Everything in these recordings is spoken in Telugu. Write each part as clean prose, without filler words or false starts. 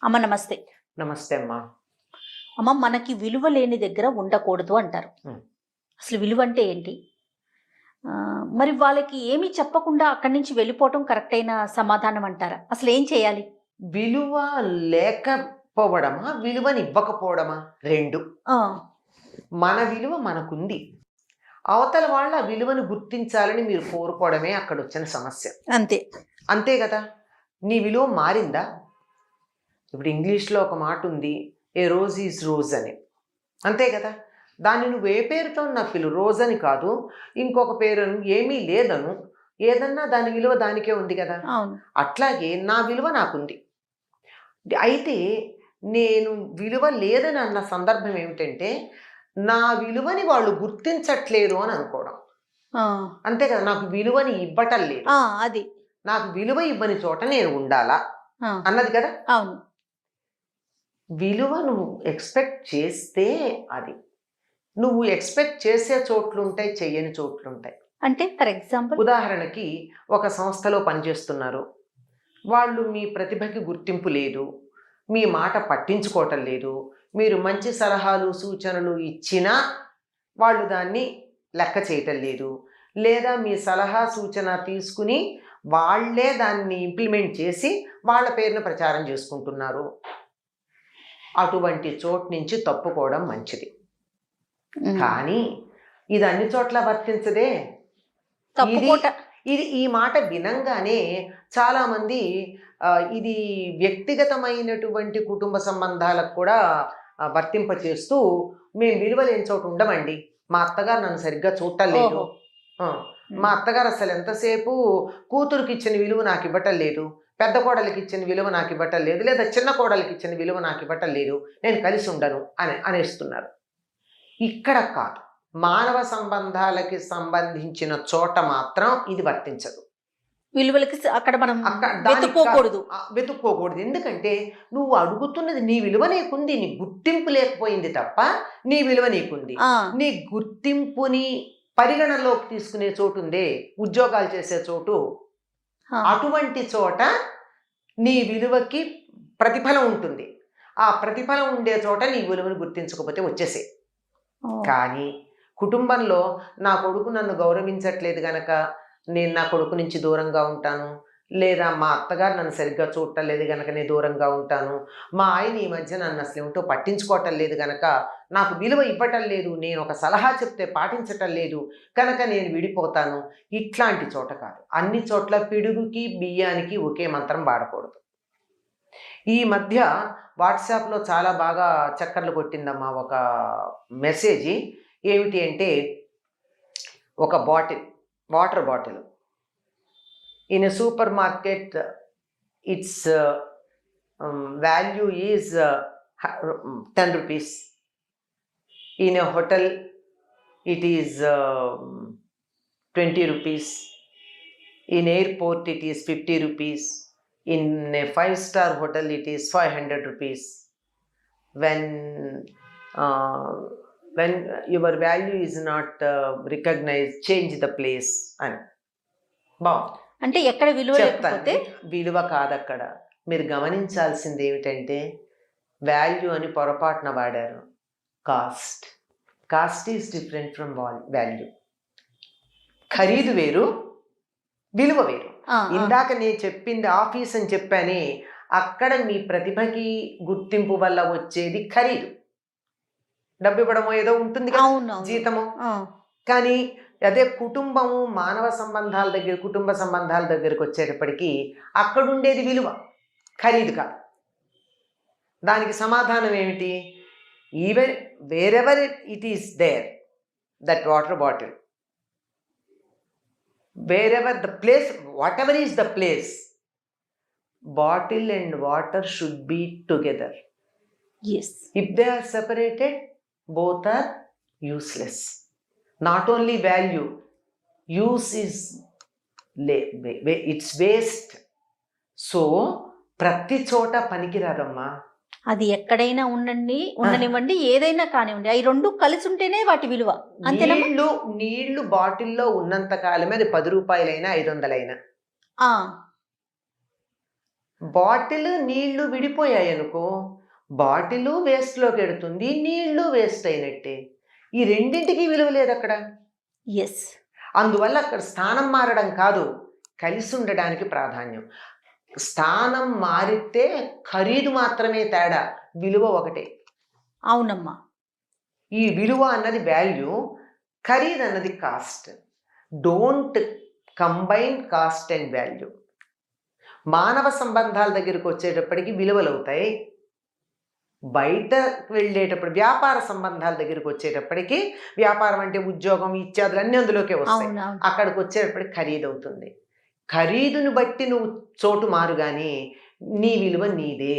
అమ్మ నమస్తే. నమస్తే అమ్మా. అమ్మ మనకి విలువ లేని దగ్గర ఉండకూడదు అంటారు. హ్మ్. అసలు విలువ అంటే ఏంటి? మరి వాళ్ళకి ఏమీ చెప్పకుండా అక్కడి నుంచి వెళ్ళిపోవటం కరెక్ట్ అయిన సమాధానం అంటారా? అసలు ఏం చేయాలి? విలువ లేకపోవడమా? విలువనివ్వకపోవడమా? 2. ఆ! మన విలువ మనకుంది. అవతల వాళ్ళ ఆ విలువను గుర్తించాలని మీరు కోరుకోవడమే అక్కడొచ్చిన సమస్య. అంతే. అంతే గదా! నీ విలువ మారిందా? ఇప్పుడు ఇంగ్లీష్‌లో ఒక మాటుంది. ఏ రోజ్ ఈజ్ రోజ్ అని. అంతే గదా! దాన్ని నువ్వు ఏ పేరుతో అన్నా పిలువు. రోజ్ అని కాదు. ఇంకొక పేరను, ఏమీ లేదను. ఏదన్నా దాని విలువ దానికే ఉంది గదా! అవును. అట్లాగే నా విలువ నాకుంది. అయితే నేను విలువ లేదని అన్న సందర్భం ఏమిటంటే, నా విలువని వాళ్ళు గుర్తించట్లేదు అని అనుకోవడం. ఆ! అంతే కదా! నాకు విలువని ఇవ్వటం లేదు. ఆ! అది. నాకు విలువ ఇవ్వని చోట నేను ఉండాలా? ఆ! అన్నది కదా! అవును. విలువ నువ్వు ఎక్స్‌పెక్ట్ చేస్తే అది. నువ్వు ఎక్స్‌పెక్ట్ చేసే చోట్లుంటాయి, చెయ్యని చోట్లుంటాయి. అంటే ఫర్ ఎగ్జాంపుల్? ఉదాహరణకి ఒక సంస్థలో పనిచేస్తున్నారు. వాళ్ళు మీ ప్రతిభకి గుర్తింపు లేదు. మీ మాట పట్టించుకోవటం లేదు. మీరు మంచి సలహాలు, సూచనలు ఇచ్చినా వాళ్ళు దాన్ని లెక్క చేయటం లేదు. లేదా మీ సలహా, సూచన తీసుకుని వాళ్ళే దాన్ని ఇంప్లిమెంట్ చేసి వాళ్ళ పేరున ప్రచారం చేసుకుంటున్నారు. అటువంటి చోటు నుంచి తప్పుకోవడం మంచిది. కానీ ఇది అన్ని చోట్ల వర్తించదే. ఇది తప్పుకోట ఇది ఈ మాట వినంగానే చాలామంది ఇది వ్యక్తిగతమైనటువంటి కుటుంబ సంబంధాలకు కూడా వర్తింపచేస్తూ మేము విలువ లేని చోట ఉండమండి. మా అత్తగారు నన్ను సరిగ్గా చూడటం లేదు. ఓహో! మా అత్తగారు అసలు ఎంతసేపు కూతురికి ఇచ్చిన విలువ నాకు ఇవ్వటం లేదు. పెద్ద కోడలికి ఇచ్చిన విలువ నాకు ఇవ్వటం లేదు. లేదా చిన్న కోడలికి ఇచ్చిన విలువ నాకు ఇవ్వటం లేదు. నేను కలిసి ఉండను అనేస్తున్నారు. ఇక్కడ కాదు. మానవ సంబంధాలకి సంబంధించిన చోట మాత్రం ఇది వర్తించదు. విలువలకి అక్కడ మనం దానికి వెతుక్కోకూడదు. వెతుక్కోకూడదు. ఎందుకంటే నువ్వు అడుగుతున్నది నీ విలువ నీకుంది. నీ గుర్తింపు లేకపోయింది తప్ప నీ విలువ నీకుంది. ఆ! నీ గుర్తింపుని పరిగణనలోకి తీసుకునే చోటుందే, ఉద్యోగాలు చేసే చోటు. ఆ! అటువంటి చోట నీ విలువకి ప్రతిఫలం ఉంటుంది. ఆ ప్రతిఫలం ఉండే చోట నీ విలువను గుర్తించకపోతే వచ్చేసేయి. ఓహ్! కానీ కుటుంబంలో నా కొడుకు నన్ను గౌరవించట్లేదు గనక నేను నా కొడుకు నుంచి దూరంగా ఉంటాను. లేదా మా అత్తగారు నన్ను సరిగ్గా చూడటం లేదు గనక నేను దూరంగా ఉంటాను. మా ఆయన ఈ మధ్య నన్ను అసలేమిటో పట్టించుకోవటం లేదు గనక నాకు విలువ ఇవ్వటం లేదు. నేను ఒక సలహా చెప్తే పాటించటం లేదు కనుక నేను విడిపోతాను. ఇట్లాంటి చోట కాదు. అన్ని చోట్ల పిడుగుకి, బియ్యానికి ఒకే మంత్రం వాడకూడదు. ఈ మధ్య వాట్సాప్‌లో చాలా బాగా చక్కర్లు కొట్టిందమ్మా ఒక మెసేజి. ఏమిటి అంటే ఒక water bottle. In a super market it's value is 10 rupees. In a hotel it is 20 rupees. In airport it is 50 rupees. In a 5-star hotel, it is 500 rupees. When your value is not recognized, change the place. అని బాగుంది. అంటే ఎక్కడ విలువ లేకపోతే విలువ కాదక్కడ. మీరు గమనించాల్సింది ఏమిటంటే వాల్యూ అని పొరపాటున వాడారు. Cost is different from value. ఖరీదు వేరు, విలువ వేరు. ఇందాక నేను చెప్పింది ఆఫీస్ అని చెప్పానే, అక్కడ మీ ప్రతిభకి గుర్తింపు వల్ల వచ్చేది ఖరీదు. డబ్బు ఇవ్వడమో ఏదో ఉంటుంది కదా, జీతము. కానీ అదే కుటుంబము, మానవ సంబంధాల దగ్గర, కుటుంబ సంబంధాల దగ్గరకు వచ్చేటప్పటికి అక్కడుండేది విలువ, ఖరీదు కాదు. దానికి సమాధానం ఏమిటి? Even wherever it is there, that water bottle, wherever the place, whatever is the place, bottle and water should be together. Yes. If they are separated, both are useless. Not only value, use is it's waste. So ప్రతి చోట పనికిరాదమ్మా. అది ఎక్కడైనా ఉండనివ్వండి, ఏదైనా కానివ్వండి, అవి రెండు కలిసి ఉంటేనే వాటి విలువ. అంతేనమ్మా? నీళ్లు బాటిల్లో ఉన్నంత కాలమే అది 10 రూపాయలైనా 500 అయినా. బాటిల్ నీళ్లు విడిపోయాయి అనుకో, బాటిలు వేస్ట్‌లోకి ఎడుతుంది. నీళ్లు వేస్ట్ అయినట్టే. ఈ రెండింటికి విలువ లేదక్కడ. యెస్. అందువల్ల అక్కడ స్థానం మారడం కాదు, కలిసి ఉండడానికి ప్రాధాన్యం. స్థానం మారితే ఖరీదు మాత్రమే తేడా, విలువ ఒకటే. అవునమ్మా. ఈ విలువ అన్నది వాల్యూ, ఖరీదు అన్నది cost. Don't combine cost and value. మానవ సంబంధాల దగ్గరికి వచ్చేటప్పటికి విలువలు అవుతాయి. బయట వెళ్ళేటప్పుడు వ్యాపార సంబంధాల దగ్గరికి వచ్చేటప్పటికి, వ్యాపారం అంటే ఉద్యోగం ఇత్యాదులు అన్నీ అందులోకే వస్తాయి. అవునవును. అక్కడికి వచ్చేటప్పటికి ఖరీదు అవుతుంది. ఖరీదును బట్టి నువ్వు చోటు మారు కానీ నీ విలువ నీదే,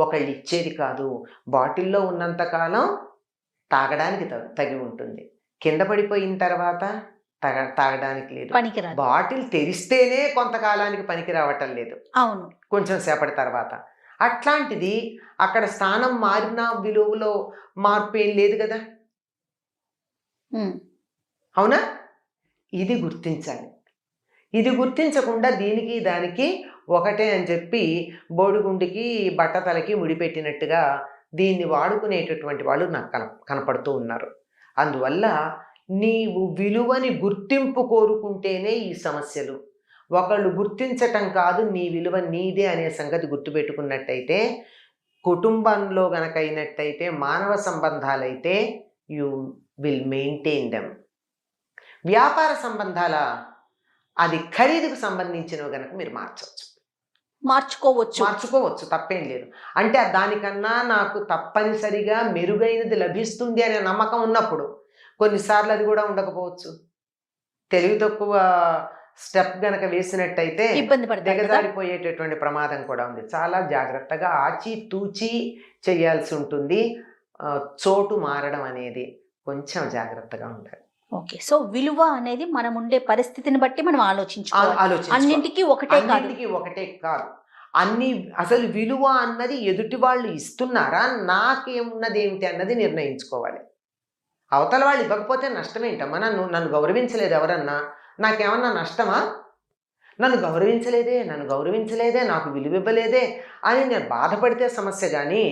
ఒకళ్ళు ఇచ్చేది కాదు. బాటిల్లో ఉన్నంత కాలం తాగడానికి తగి ఉంటుంది, కింద పడిపోయిన తర్వాత తాగడానికి లేదు. పనికిరాదు. బాటిల్ తెరిస్తేనే కొంతకాలానికి పనికి రావటం లేదు, అవును. కొంచెం సేపటి తర్వాత. అట్లాంటిది అక్కడ స్థానం మారిన విలువలో మార్పు ఏం లేదు కదా, ఉమ్. అవునా? ఇది గుర్తించాలి. ఇది గుర్తించకుండా దీనికి దానికి ఒకటే అని చెప్పి బోడిగుండికి బట్టతలకి ముడిపెట్టినట్టుగా దీన్ని వాడుకునేటటువంటి వాళ్ళు నాకు కనపడుతూ ఉన్నారు. అందువల్ల నీవు విలువని గుర్తింపు కోరుకుంటేనే ఈ సమస్యలు. ఒకళ్ళు గుర్తించటం కాదు, నీ విలువ నీదే అనే సంగతి గుర్తుపెట్టుకున్నట్టయితే, కుటుంబంలో గనక అయినట్టయితే, మానవ సంబంధాలైతే యు విల్ మెయింటైన్ దెమ్. వ్యాపార సంబంధాల అది ఖరీదుకు సంబంధించినవి గనక మీరు మార్చుకోవచ్చు, తప్పేం లేదు. అంటే దానికన్నా నాకు తప్పనిసరిగా మెరుగైనది లభిస్తుంది అనే నమ్మకం ఉన్నప్పుడు కొన్నిసార్లు అది కూడా ఉండకపోవచ్చు. తెలివి తక్కువ స్టెప్ గనక వేసినట్టయితే ఇబ్బంది పడతారు కదా. దిగజారిపోయేటటువంటి ప్రమాదం కూడా ఉంది. చాలా జాగ్రత్తగా ఆచితూచి చేయాల్సి ఉంటుంది. చోటు మారడం అనేది కొంచెం జాగ్రత్తగా ఉండాలి. ఓకే. సో విలువ అనేది మనం ఉండే పరిస్థితిని బట్టి మనం ఆలోచించుకోవాలి. అన్నింటికి ఒకటే కాదు. అసలు విలువ అన్నది ఎదుటి వాళ్ళు ఇస్తున్నారా, నాకేమున్నది ఏమిటి అన్నది నిర్ణయించుకోవాలి. అవతల వాళ్ళు ఇవ్వకపోతే నష్టం ఏంటమ్మా? నన్ను గౌరవించలేదు ఎవరన్నా, నాకేమన్నా నష్టమా? నన్ను గౌరవించలేదే, నాకు విలువ ఇవ్వలేదే అని నేను బాధపడితే సమస్య, కానీ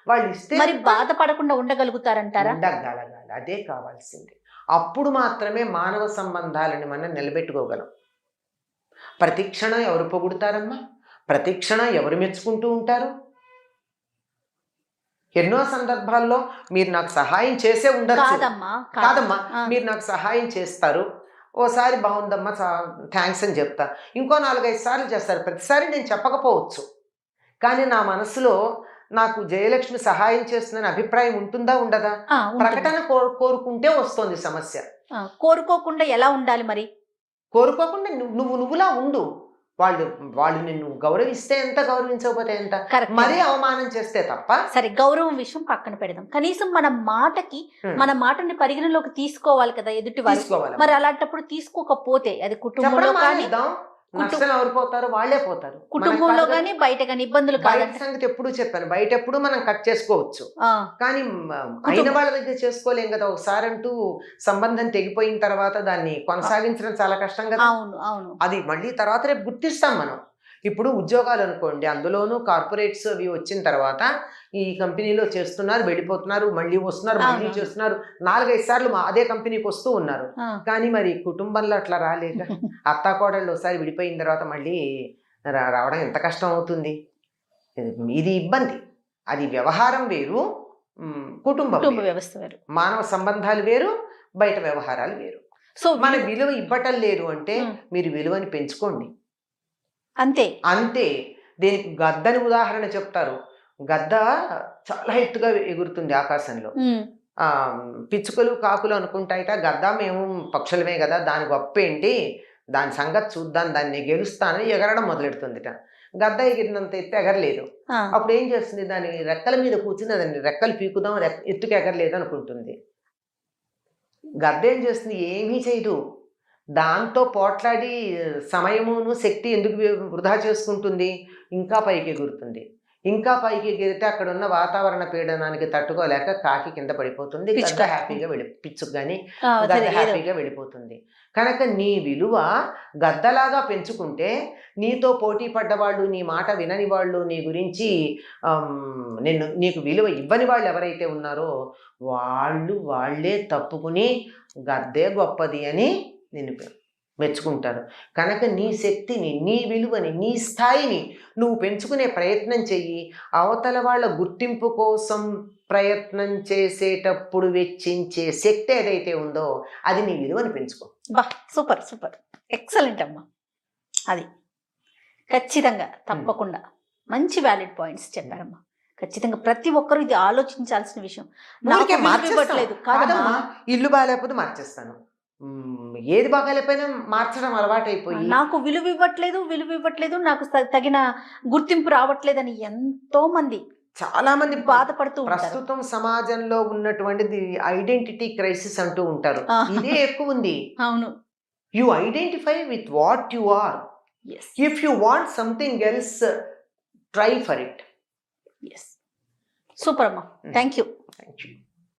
వాళ్ళు ఇస్తే మరి బాధపడకుండా ఉండగలుగుతారంటారా? ఉండగలగాలి, అదే కావాల్సింది. అప్పుడు మాత్రమే మానవ సంబంధాలను మనం నిలబెట్టుకోగలం. ప్రతి క్షణం ఎవరు పొగుడుతారమ్మా? ప్రతి క్షణం ఎవరు మెచ్చుకుంటూ ఉంటారు? ఎన్నో సందర్భాల్లో మీరు నాకు సహాయం చేసే ఉండొచ్చు. కాదమ్మా, మీరు నాకు సహాయం చేస్తారు, ఓసారి బాగుందమ్మా థ్యాంక్స్ అని చెప్తా, ఇంకో 4-5 సార్లు చేస్తారు. ప్రతిసారి నేను చెప్పకపోవచ్చు, కానీ నా మనసులో నాకు జయలక్ష్మి సహాయం చేస్తుందని అభిప్రాయం ఉంటుందా ఉండదా? ప్రకటన కోరుకుంటే వస్తుంది సమస్య. కోరుకోకుండా ఎలా ఉండాలి మరి? కోరుకోకుండా నువ్వులా ఉండు. వాళ్ళు నిన్ను గౌరవిస్తే ఎంత, గౌరవించకపోతే ఎంత, మరీ అవమానం చేస్తే తప్ప. సరే, గౌరవం విషయం పక్కన పెడదాం. కనీసం మన మాటని పరిగణలోకి తీసుకోవాలి కదా ఎదుటి వారు. మరి అలాంటప్పుడు తీసుకోకపోతే అది కుటుంబంలో కానీ, నష్టం ఎవరు పోతారు? వాళ్ళే పోతారు. కుటుంబంలో కానీ బయట కానీ ఇబ్బందులు కాదు. సంగతి ఎప్పుడు చెప్పాను, బయట ఎప్పుడు మనం కట్ చేసుకోవచ్చు, కానీ అయిన వాళ్ళ దగ్గర చేసుకోలేం కదా. ఒకసారి అంటూ సంబంధం తెగిపోయిన తర్వాత దాన్ని కొనసాగించడం చాలా కష్టం కదా. అవును. అది మళ్ళీ తర్వాత రేపు గుర్తిస్తాం మనం. ఇప్పుడు ఉద్యోగాలు అనుకోండి, అందులోనూ కార్పొరేట్స్ అవి వచ్చిన తర్వాత ఈ కంపెనీలో చేస్తున్నారు, వెళ్ళిపోతున్నారు, మళ్ళీ వస్తున్నారు, మళ్ళీ చేస్తున్నారు, 4-5 సార్లు అదే కంపెనీకి వస్తూ ఉన్నారు. కానీ మరి కుటుంబంలో అట్లా రాలేక అత్తాకోడళ్ళు ఒకసారి విడిపోయిన తర్వాత మళ్ళీ రావడం ఎంత కష్టం అవుతుంది. ఇది ఇబ్బంది. అది వ్యవహారం వేరు, కుటుంబ వ్యవస్థ వేరు, మానవ సంబంధాలు వేరు, బయట వ్యవహారాలు వేరు. సో మన విలువ ఇవ్వటం లేదు అంటే మీరు విలువని పెంచుకోండి, అంతే. దీనికి గద్దని ఉదాహరణ చెప్తారు. గద్ద చాలా ఎత్తుగా ఎగురుతుంది ఆకాశంలో. పిచ్చుకలు కాకులు అనుకుంటాయిట, గద్ద మేము పక్షులమే కదా, దాని గొప్ప ఏంటి, దాని సంగతి చూద్దాం, దాన్ని గెలుస్తానని ఎగరడం మొదలెడుతుందిట. గద్ద ఎగిరినంత ఎత్తు ఎగరలేదు. అప్పుడు ఏం చేస్తుంది, దాని రెక్కల మీద కూర్చుని దాన్ని రెక్కలు పీకుదాం, ఎత్తుకు ఎగరలేదు అనుకుంటుంది. గద్ద ఏం చేస్తుంది, ఏమీ చేయదు. దాంతో పోట్లాడి సమయమును శక్తి ఎందుకు వృధా చేసుకుంటుంది, ఇంకా పైకి ఎగురుతుంది. ఇంకా పైకి ఎగిరితే అక్కడ ఉన్న వాతావరణ పీడనానికి తట్టుకోలేక కాకి కింద పడిపోతుంది, పిచ్చుక. గద్ద హ్యాపీగా పిచ్చుకు కానీ ఆ, గద్ద సరే, ఏదో. హ్యాపీగా వెళ్ళిపోతుంది. కనుక నీ విలువ గద్దలాగా పెంచుకుంటే నీతో పోటీ పడ్డవాళ్ళు, నీ మాట వినని వాళ్ళు, నీ గురించి నీకు విలువ ఇవ్వని వాళ్ళు ఎవరైతే ఉన్నారో వాళ్ళే తప్పుకుని గద్దే గొప్పది అని నిన్ను మెచ్చుకుంటారు. కనుక నీ శక్తిని, నీ విలువని, నీ స్థాయిని నువ్వు పెంచుకునే ప్రయత్నం చెయ్యి. అవతల వాళ్ళ గుర్తింపు కోసం ప్రయత్నం చేసేటప్పుడు వెచ్చించే శక్తి ఏదైతే ఉందో అది నీ విలువని పెంచుకో. బా, సూపర్ సూపర్, ఎక్సలెంట్ అమ్మా. అది ఖచ్చితంగా తప్పకుండా మంచి వ్యాలిడ్ పాయింట్స్ చెప్పారమ్మా. ఖచ్చితంగా ప్రతి ఒక్కరు ఇది ఆలోచించాల్సిన విషయం. నాకు ఊరికే విలువ మార్చేస్తాం. ఇవ్వట్లేదు కాదమ్మా. కాదమ్మా, ఇల్లు బాగాలేకపోతే మార్చేస్తాను, ఏది బాగాలేకపోయినా మార్చడం అలవాటైపోయి నాకు విలువ ఇవ్వట్లేదు, నాకు తగిన గుర్తింపు రావట్లేదని ఎంతో మంది చాలా మంది బాధపడుతూ ఉంటారు. ప్రస్తుతం సమాజంలో ఉన్నటువంటిది ఐడెంటిటీ క్రైసిస్ అంటూ ఉంటారు. ఇదే ఎక్కువ ఉంది. అవును. You identify with what you are. Yes if you want something else, try for it. Yes. Super అమ్మా, థ్యాంక్ యూ. Thank you.